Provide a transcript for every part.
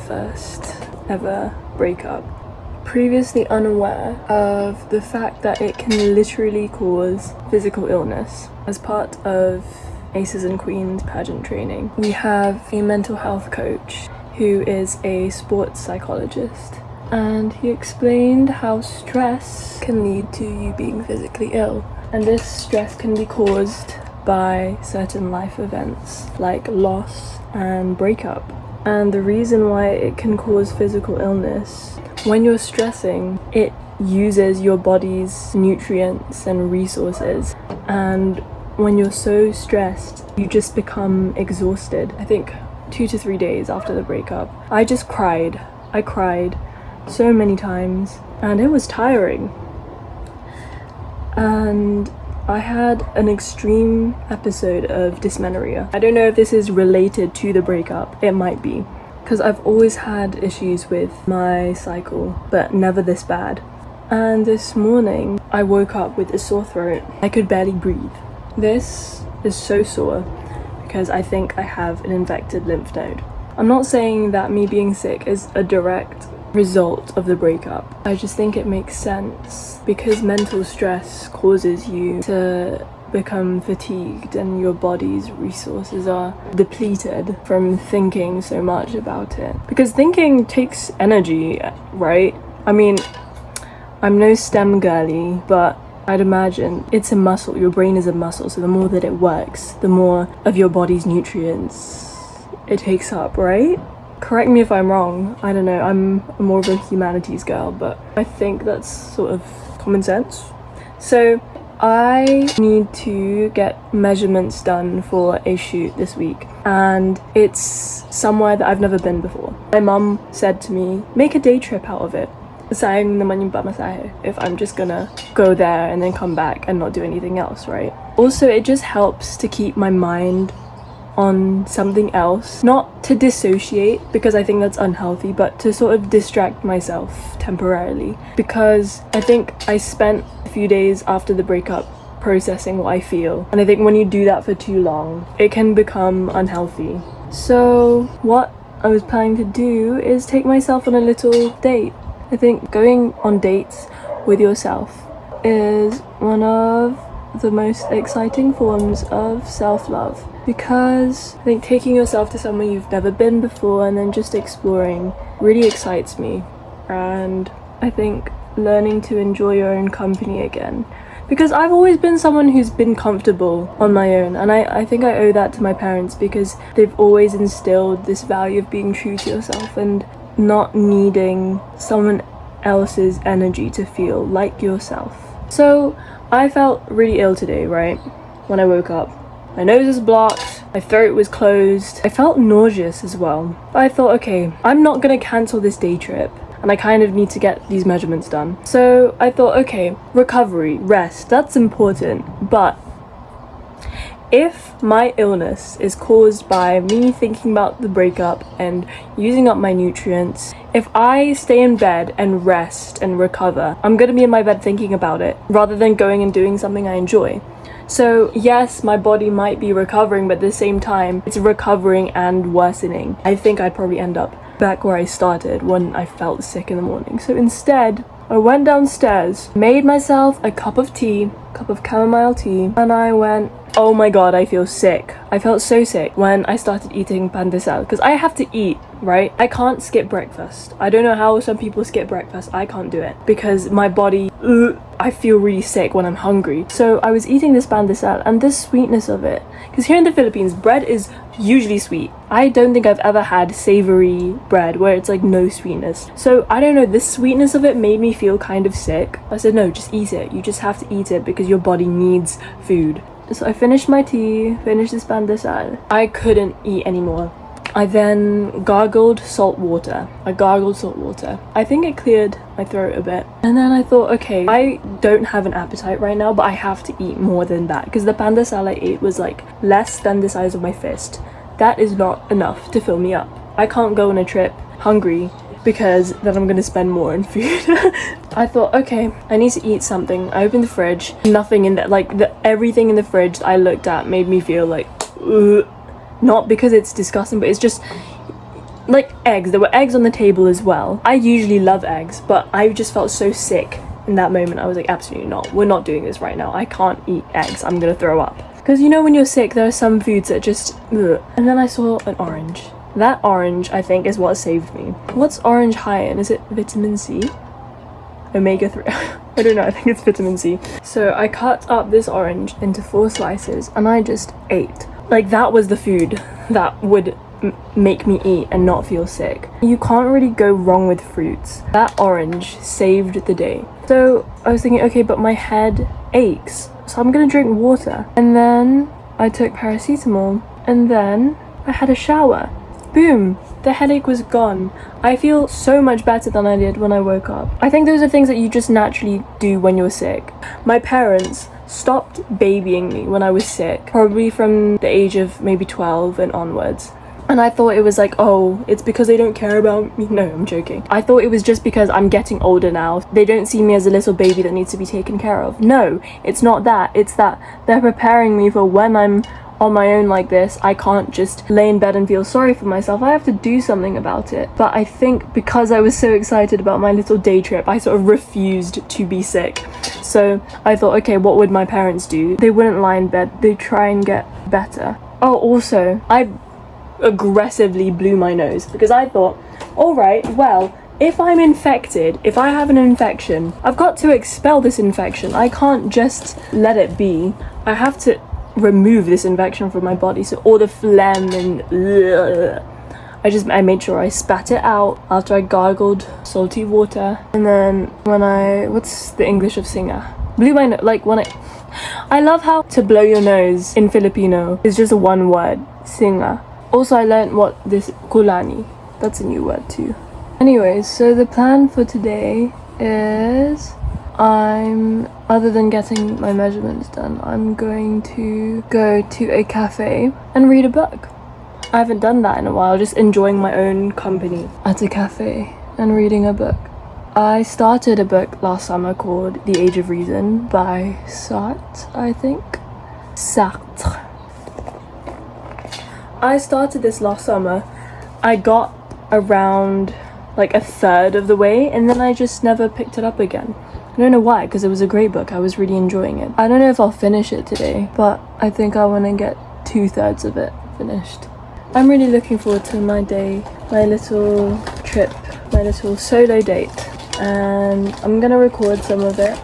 first ever breakup. Previously unaware of the fact that it can literally cause physical illness. As part of Aces and Queens pageant training, we have a mental health coach who is a sports psychologist, and he explained how stress can lead to you being physically ill, and this stress can be caused by certain life events like loss and breakup. And the reason why it can cause physical illness, when you're stressing, it uses your body's nutrients and resources, and when you're so stressed, you just become exhausted. I think 2 to 3 days after the breakup, I just cried. I cried so many times, and it was tiring. And I had an extreme episode of dysmenorrhea. I don't know if this is related to the breakup. It might be, because I've always had issues with my cycle, but never this bad. And this morning, I woke up with a sore throat. I could barely breathe. This is so sore because I think I have an infected lymph node. I'm not saying that me being sick is a direct result of the breakup. I just think it makes sense because mental stress causes you to become fatigued and your body's resources are depleted from thinking so much about it. Because thinking takes energy, right? I mean, I'm no STEM girly, but I'd imagine it's a muscle. Your brain is a muscle, so the more that it works, the more of your body's nutrients it takes up, right? Correct me if I'm wrong. I don't know, I'm more of a humanities girl, but I think that's sort of common sense. So I need to get measurements done for a shoot this week, and it's somewhere that I've never been before. My mum said to me, make a day trip out of it. Sayang naman yung pamasahe if I'm just gonna go there and then come back and not do anything else, right? Also, it just helps to keep my mind on something else, not to dissociate because I think that's unhealthy, but to sort of distract myself temporarily, because I think I spent a few days after the breakup processing what I feel, and I think when you do that for too long, it can become unhealthy. So what I was planning to do is take myself on a little date. I think going on dates with yourself is one of the most exciting forms of self-love, because I think taking yourself to somewhere you've never been before and then just exploring really excites me. And I think learning to enjoy your own company again, because I've always been someone who's been comfortable on my own, and I think I owe that to my parents because they've always instilled this value of being true to yourself and not needing someone else's energy to feel like yourself. So I felt really ill today, right? When I woke up, my nose was blocked, my throat was closed, I felt nauseous as well. But I thought, okay, I'm not gonna cancel this day trip, and I kind of need to get these measurements done. So I thought, okay, recovery, rest, that's important, but if my illness is caused by me thinking about the breakup and using up my nutrients, if I stay in bed and rest and recover, I'm gonna be in my bed thinking about it rather than going and doing something I enjoy. So yes, my body might be recovering, but at the same time, it's recovering and worsening. I think I'd probably end up back where I started when I felt sick in the morning. So instead, I went downstairs, made myself a cup of chamomile tea, and I went, oh my god, I feel sick. I felt so sick when I started eating pan de sal, because I have to eat, right? I can't skip breakfast. I don't know how some people skip breakfast. I can't do it because my body, I feel really sick when I'm hungry. So I was eating this pan de sal, and the sweetness of it, because here in the Philippines, bread is usually sweet. I don't think I've ever had savory bread where it's like no sweetness. So I don't know, the sweetness of it made me feel kind of sick. I said, no, just eat it. You just have to eat it because your body needs food. So I finished my tea, finished this pan de sal. I couldn't eat anymore. I then gargled salt water. I think it cleared my throat a bit. And then I thought, okay, I don't have an appetite right now, but I have to eat more than that, because the pan de sal I ate was like less than the size of my fist. That is not enough to fill me up. I can't go on a trip hungry because then I'm gonna spend more on food. I thought, okay, I need to eat something. I opened the fridge, nothing in there. Like everything in the fridge that I looked at made me feel like, ugh. Not because it's disgusting, but it's just, like eggs. There were eggs on the table as well. I usually love eggs, but I just felt so sick in that moment. I was like, absolutely not. We're not doing this right now. I can't eat eggs. I'm gonna throw up. Because you know when you're sick, there are some foods that just ugh. And then I saw an orange. That orange, I think, is what saved me. What's orange high in? Is it vitamin C? Omega 3? I don't know, I think it's vitamin C. So I cut up this orange into 4 slices and I just ate. Like, that was the food that would make me eat and not feel sick. You can't really go wrong with fruits. That orange saved the day. So I was thinking, okay, but my head aches, so I'm gonna drink water. And then I took paracetamol and then I had a shower. Boom, the headache was gone. I feel so much better than I did when I woke up. I think those are things that you just naturally do when you're sick. My parents stopped babying me when I was sick, probably from the age of maybe 12 and onwards. And I thought it was like, oh, it's because they don't care about me. No, I'm joking. I thought it was just because I'm getting older now. They don't see me as a little baby that needs to be taken care of. No, it's not that. It's that they're preparing me for when I'm on my own like this. I can't just lay in bed and feel sorry for myself. I have to do something about it. But I think because I was so excited about my little day trip, I sort of refused to be sick. So I thought, okay, what would my parents do? They wouldn't lie in bed. They'd try and get better. Oh, also, I aggressively blew my nose because I thought, all right, well, if I'm infected, if I have an infection, I've got to expel this infection. I can't just let it be. I have to remove this infection from my body. So all the phlegm and I made sure I spat it out after I gargled salty water. And then when what's the English of singer? Blew my nose, like when I love how to blow your nose in Filipino is just one word, singer. Also, I learned what this kulani, that's a new word too. Anyways, so the plan for today is other than getting my measurements done, I'm going to go to a cafe and read a book. I haven't done that in a while, just enjoying my own company at a cafe and reading a book. I started a book last summer called The Age of Reason by Sartre, I think. Sartre. I started this last summer. I got around like a third of the way and then I just never picked it up again. I don't know why, because it was a great book. I was really enjoying it. I don't know if I'll finish it today, but I think I want to get 2/3 of it finished. I'm really looking forward to my day, my little trip, my little solo date, and I'm gonna record some of it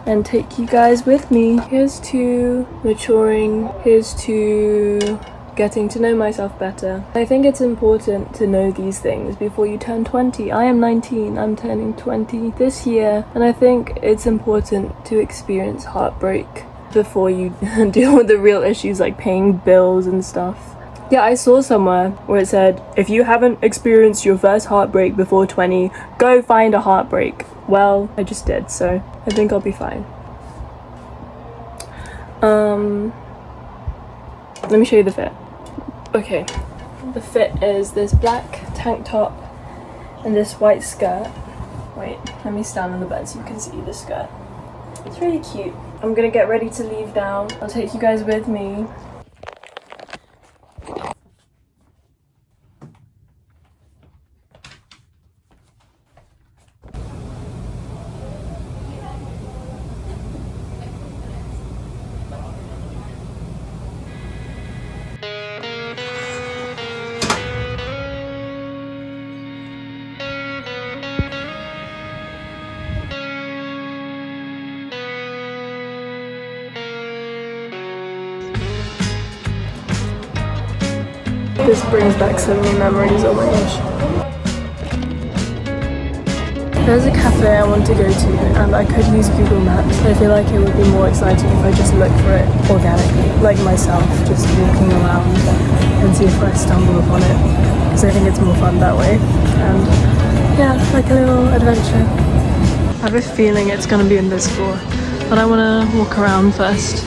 and take you guys with me. Here's to maturing, here's to getting to know myself better. I think it's important to know these things before you turn 20. I am 19, I'm turning 20 this year, and I think it's important to experience heartbreak before you deal with the real issues like paying bills and stuff. Yeah, I saw somewhere where it said, if you haven't experienced your first heartbreak before 20, go find a heartbreak. Well, I just did, so I think I'll be fine. Let me show you the fit. Okay, the fit is this black tank top and this white skirt. Wait, let me stand on the bed so you can see the skirt. It's really cute. I'm gonna get ready to leave now. I'll take you guys with me. This brings back so many memories, oh my gosh. There's a cafe I want to go to and I could use Google Maps. I feel like it would be more exciting if I just look for it organically, like myself, just walking around and see if I stumble upon it. Because I think it's more fun that way. And yeah, like a little adventure. I have a feeling it's going to be in this floor, but I want to walk around first.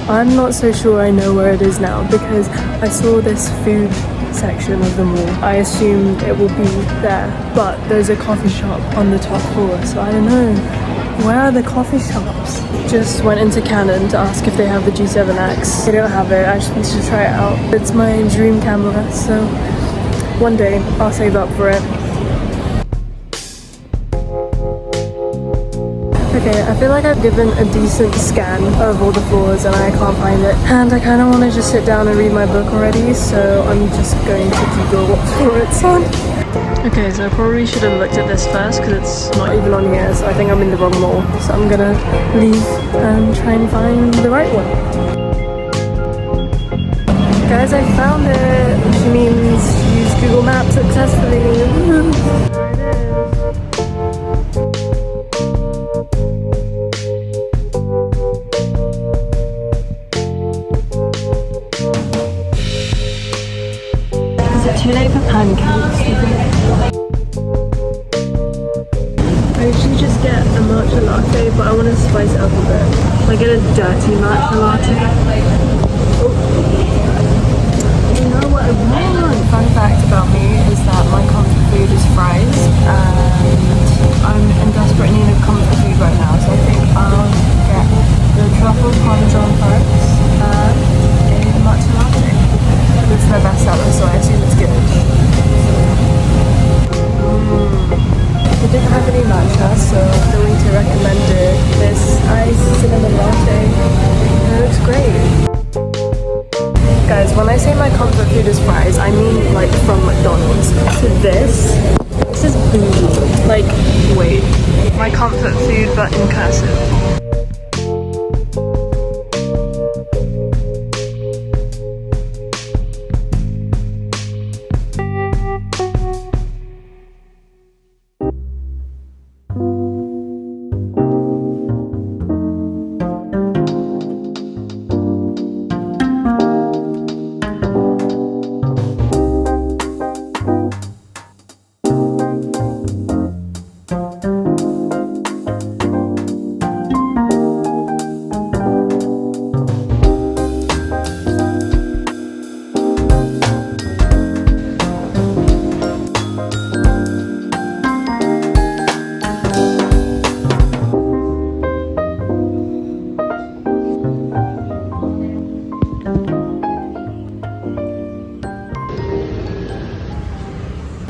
I'm not so sure I know where it is now because I saw this food section of the mall. I assumed it will be there, but there's a coffee shop on the top floor, so I don't know. Where are the coffee shops? Just went into Canon to ask if they have the G7X. They don't have it, I just need to try it out. It's my dream camera, so One day I'll save up for it. Okay, I feel like I've given a decent scan of all the floors and I can't find it. And I kind of want to just sit down and read my book already, so I'm just going to Google what floor it's on. Okay, so I probably should have looked at this first because it's not even on here, so I think I'm in the wrong mall. So I'm gonna leave and try and find the right one. Guys, I found it, which means use Google Maps successfully. Woo! There it is. Too late for pancakes, do you think? I usually just get a matcha latte, but I want to spice it up a bit. I get a dirty matcha latte. Oh. You know what I want? Fun fact about me is that my comfort food is fries, and I'm in desperate need of comfort food right now, so I think I'll get the truffle parmesan fries and a matcha latte. It's their best seller, so I assume it's good. They didn't have any matcha, so I'm going to recommend this iced cinnamon latte. It looks great. Guys, when I say my comfort food is fries, I mean like from McDonald's. So this is bougie. Like, wait. My comfort food, but in cursive.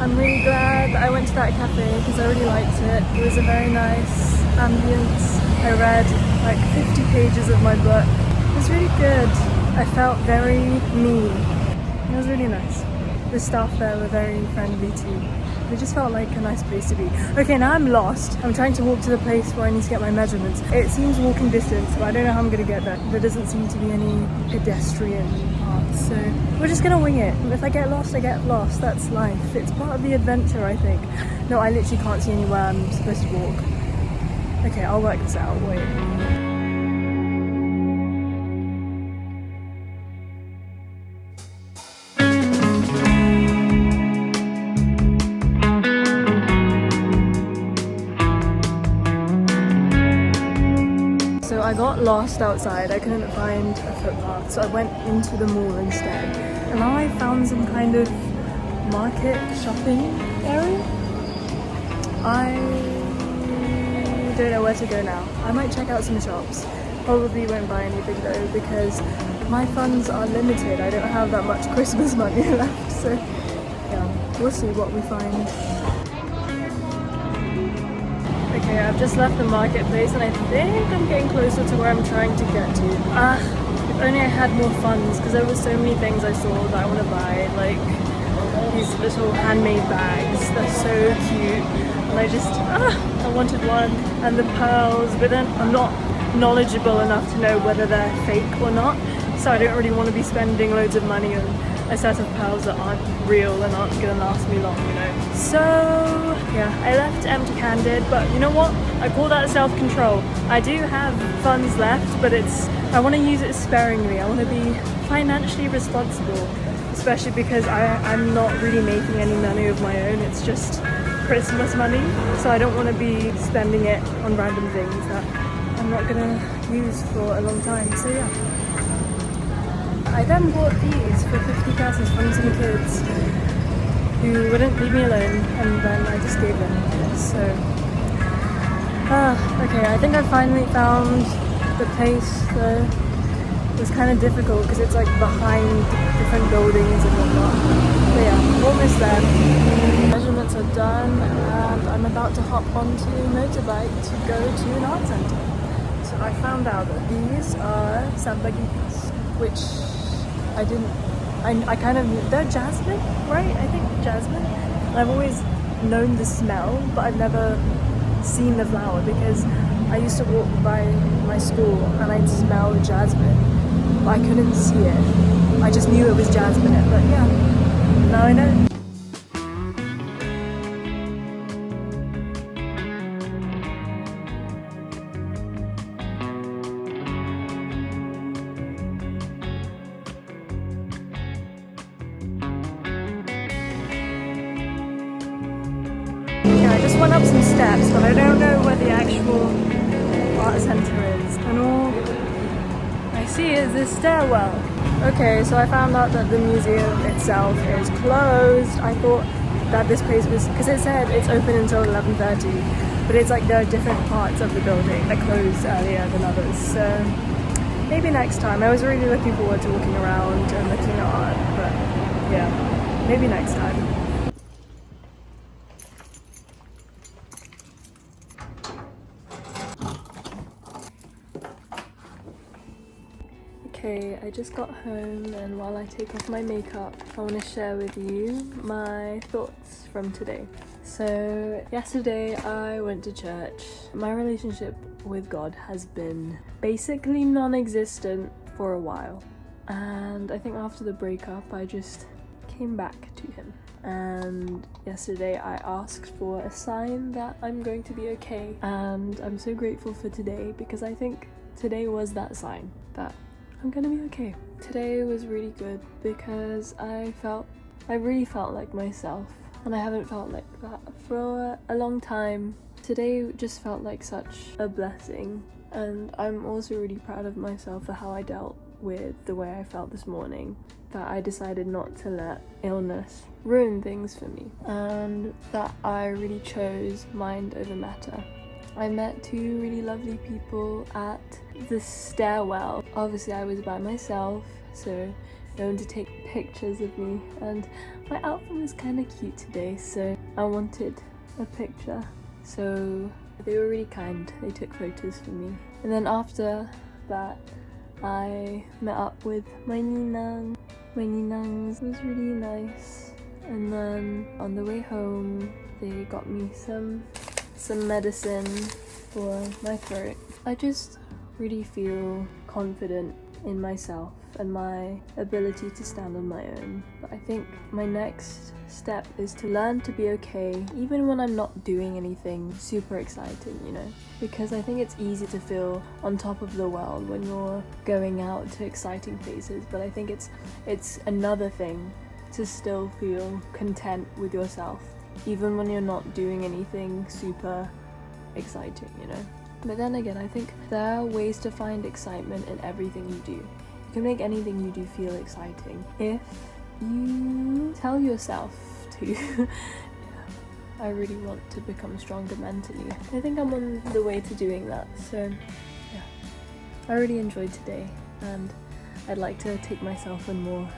I'm really glad that I went to that cafe because I really liked it. It was a very nice ambience. I read like 50 pages of my book. It was really good. I felt very me. It was really nice. The staff there were very friendly too. It just felt like a nice place to be. Okay, now I'm lost. I'm trying to walk to the place where I need to get my measurements. It seems walking distance, but I don't know how I'm gonna get there. There doesn't seem to be any pedestrian paths, so we're just gonna wing it. If I get lost, I get lost. That's life. It's part of the adventure, I think. No, I literally can't see anywhere I'm supposed to walk. Okay, I'll work this out. Wait. I got lost outside. I couldn't find a footpath, so I went into the mall instead. And now I found some kind of market shopping area. I don't know where to go now. I might check out some shops. Probably won't buy anything though because my funds are limited. I don't have that much Christmas money left, so yeah, we'll see what we find. Okay, I've just left the marketplace and I think I'm getting closer to where I'm trying to get to. If only I had more funds, because there were so many things I saw that I want to buy, like these little handmade bags. They're so cute, and I wanted one, and the pearls, but then I'm not knowledgeable enough to know whether they're fake or not, so I don't really want to be spending loads of money on a set of pearls that aren't real and aren't gonna last me long, you know. So yeah, I left empty-handed, but you know what? I call that self-control. I do have funds left, but I want to use it sparingly. I want to be financially responsible, especially because I'm not really making any money of my own. It's just Christmas money, so I don't want to be spending it on random things that I'm not gonna use for a long time. So yeah. I then bought these for 50 pesos from some kids who wouldn't leave me alone, and then I just gave them. So, okay, I think I finally found the place, the was kind of difficult because it's like behind different buildings and whatnot. But yeah, almost there. Measurements are done and I'm about to hop onto a motorbike to go to an art center. So I found out that these are sambagitas, which I kind of knew. They're jasmine, right? I think jasmine. I've always known the smell, but I've never seen the flower because I used to walk by my school and I'd smell jasmine, but I couldn't see it. I just knew it was jasmine, but yeah, now I know. I just went up some steps, but I don't know where the actual art center is. And all I see is this stairwell. Okay, so I found out that the museum itself is closed. I thought that this place was, because it said it's open until 11:30, but it's like there are different parts of the building that close earlier than others. So maybe next time. I was really looking forward to walking around and looking at art, but yeah, maybe next time. Okay, I just got home and while I take off my makeup, I want to share with you my thoughts from today. So yesterday I went to church. My relationship with God has been basically non-existent for a while. And I think after the breakup, I just came back to him. And yesterday I asked for a sign that I'm going to be okay. And I'm so grateful for today because I think today was that sign that I'm gonna be okay. Today was really good because I really felt like myself, and I haven't felt like that for a long time. Today just felt like such a blessing, and I'm also really proud of myself for how I dealt with the way I felt this morning, that I decided not to let illness ruin things for me, and that I really chose mind over matter. I met two really lovely people at the stairwell. Obviously I was by myself, so no one to take pictures of me, and my outfit was kind of cute today, so I wanted a picture. So they were really kind, they took photos for me. And then after that I met up with my ninang. My ninangs was really nice, and then on the way home they got me some medicine for my throat. I just really feel confident in myself and my ability to stand on my own. But I think my next step is to learn to be okay even when I'm not doing anything super exciting, you know, because I think it's easy to feel on top of the world when you're going out to exciting places, but I think it's another thing to still feel content with yourself even when you're not doing anything super exciting, you know. But then again, I think there are ways to find excitement in everything you do. You can make anything you do feel exciting if you tell yourself to. Yeah. I really want to become stronger mentally. I think I'm on the way to doing that, so yeah. I really enjoyed today, and I'd like to take myself on more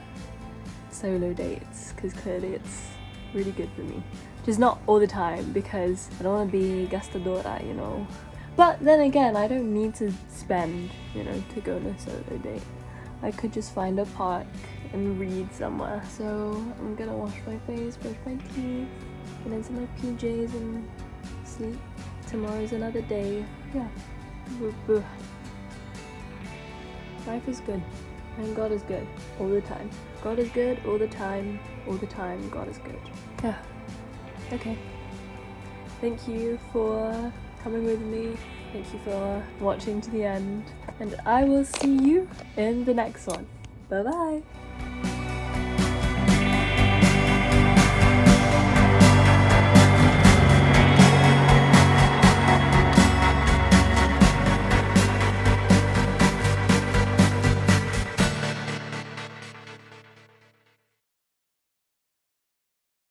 solo dates, because clearly it's really good for me. Just not all the time, because I don't want to be gastadora, you know. But then again, I don't need to spend, you know, to go on a solo date. I could just find a park and read somewhere. So I'm gonna wash my face, brush my teeth, get into my PJs and sleep. Tomorrow's another day. Yeah. Life is good. And God is good all the time. God is good all the time. All the time, God is good. Yeah. Okay. Thank you for coming with me. Thank you for watching to the end. And I will see you in the next one. Bye bye.